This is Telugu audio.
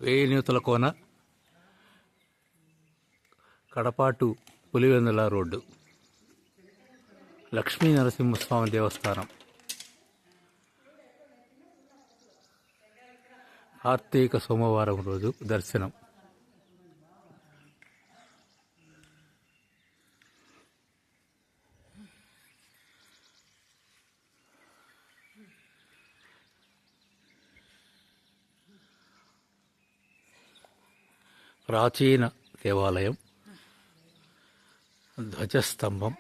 వేయినూతల కోన కడపాటు పులివెందుల రోడ్డు, లక్ష్మీ నరసింహస్వామి దేవస్థానం, కార్తీక సోమవారం రోజు దర్శనం. ప్రాచీన దేవాలయం, ధ్వజస్తంభం.